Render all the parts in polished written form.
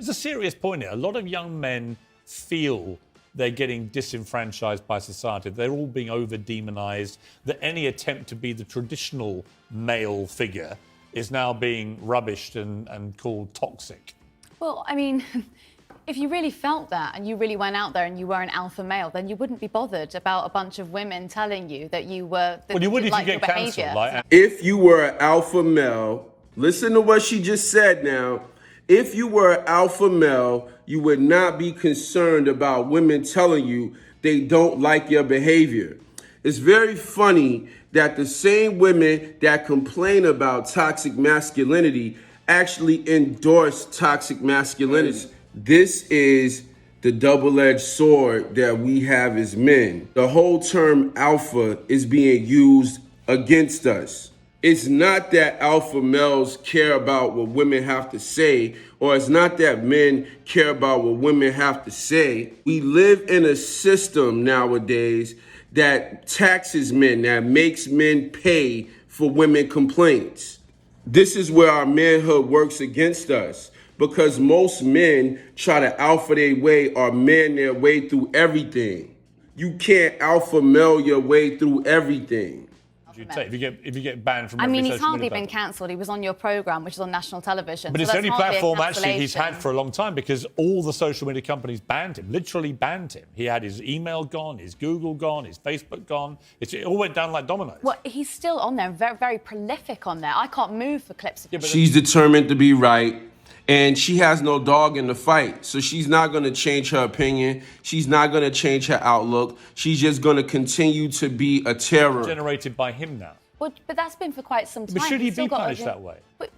There's a serious point here. A lot of young men feel they're getting disenfranchised by society. They're all being over-demonized, that any attempt to be the traditional male figure is now being rubbished and called toxic. Well, I mean, if you really felt that and you really went out there and you were an alpha male, then you wouldn't be bothered about a bunch of women telling you that you were... Well, you would if you get cancelled. If you were an alpha male, listen to what she just said now. If you were an alpha male, you would not be concerned about women telling you they don't like your behavior. It's very funny that the same women that complain about toxic masculinity actually endorse toxic masculinity. This is the double-edged sword that we have as men. The whole term alpha is being used against us. It's not that alpha males care about what women have to say, or it's not that men care about what women have to say. We live in a system nowadays that taxes men, that makes men pay for women complaints. This is where our manhood works against us, because most men try to alpha their way or man their way through everything. You can't alpha male your way through everything. If you get banned from I mean, every he's social hardly media been cancelled. He was on your programme, which is on national television. But so it's the only platform actually he's cancellation. had for a long time, because all the social media companies banned him, literally banned him. He had his email gone, his Google gone, his Facebook gone. It all went down like dominoes. Well, he's still on there, very, very prolific on there. I can't move for clips of him. She's determined to be right, and she has no dog in the fight. So she's not going to change her opinion. She's not going to change her outlook. She's just going to continue to be a terror. Generated by him now. But that's been for quite some time. But should he be punished that way? But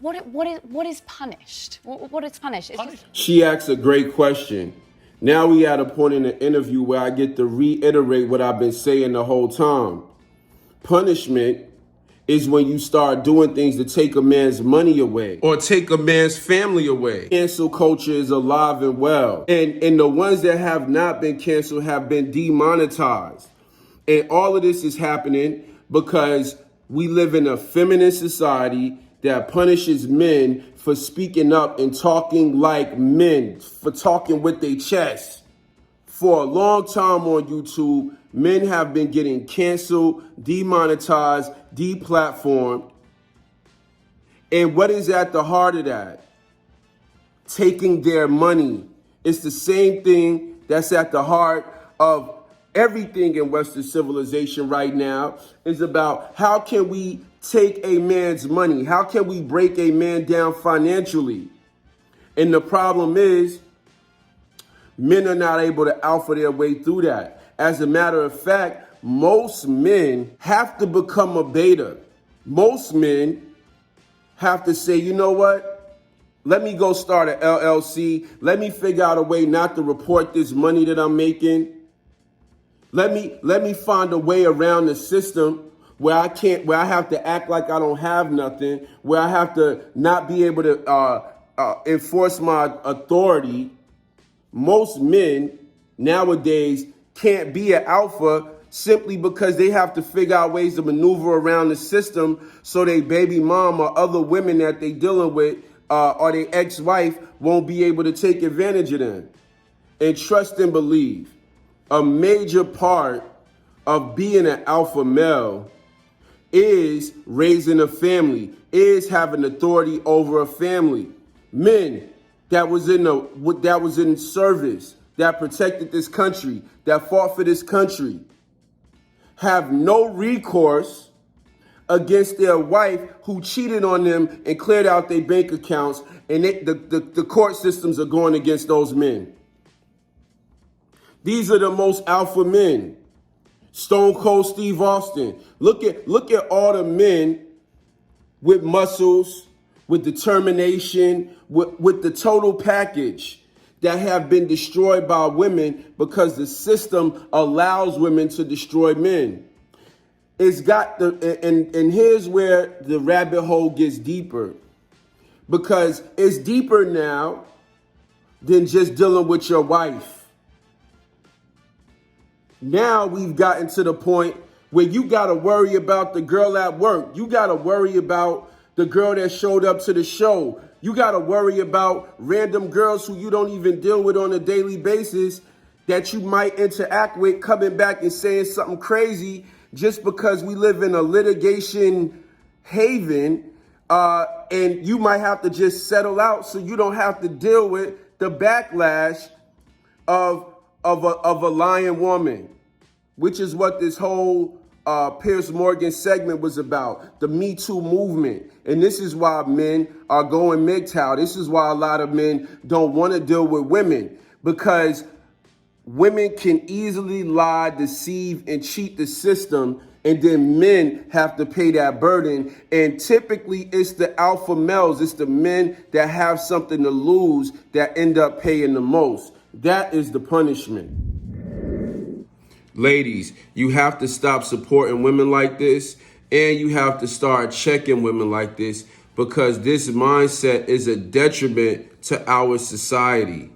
what is punished? What is punished? She asks a great question. Now we at a point in the interview where I get to reiterate what I've been saying the whole time. Punishment is when you start doing things to take a man's money away or take a man's family away. Cancel culture is alive and well. And the ones that have not been canceled have been demonetized. And all of this is happening because we live in a feminist society that punishes men for speaking up and talking like men, for talking with their chest. For a long time on YouTube, men have been getting canceled, demonetized, deplatformed. And what is at the heart of that? Taking their money. It's the same thing that's at the heart of everything in Western civilization right now. Is about how can we take a man's money? How can we break a man down financially? And the problem is, men are not able to alpha their way through that. As a matter of fact, most men have to become a beta. Most men have to say, you know what? Let me go start an LLC. Let me figure out a way not to report this money that I'm making. Let me find a way around the system where I have to act like I don't have nothing, where I have to not be able to enforce my authority. Most men nowadays can't be an alpha simply because they have to figure out ways to maneuver around the system so they baby mom or other women that they dealing with or their ex-wife won't be able to take advantage of them. And trust and believe, a major part of being an alpha male is raising a family, is having authority over a family. Men that was in service, that protected this country, that fought for this country, have no recourse against their wife who cheated on them and cleared out their bank accounts, and the court systems are going against those men. These are the most alpha men. Stone Cold Steve Austin. Look at all the men with muscles, with determination, with the total package that have been destroyed by women because the system allows women to destroy men. It's got and here's where the rabbit hole gets deeper, because it's deeper now than just dealing with your wife. Now we've gotten to the point where you got to worry about the girl at work. You got to worry about the girl that showed up to the show. You got to worry about random girls who you don't even deal with on a daily basis that you might interact with coming back and saying something crazy just because we live in a litigation haven, and you might have to just settle out so you don't have to deal with the backlash of a lying woman, which is what this whole Piers Morgan segment was about, the Me Too movement. And this is why men are going MGTOW. This is why a lot of men don't want to deal with women, because women can easily lie, deceive, and cheat the system, and then men have to pay that burden. And typically it's the alpha males, it's the men that have something to lose that end up paying the most. That is the punishment. Ladies, you have to stop supporting women like this, and you have to start checking women like this, because this mindset is a detriment to our society.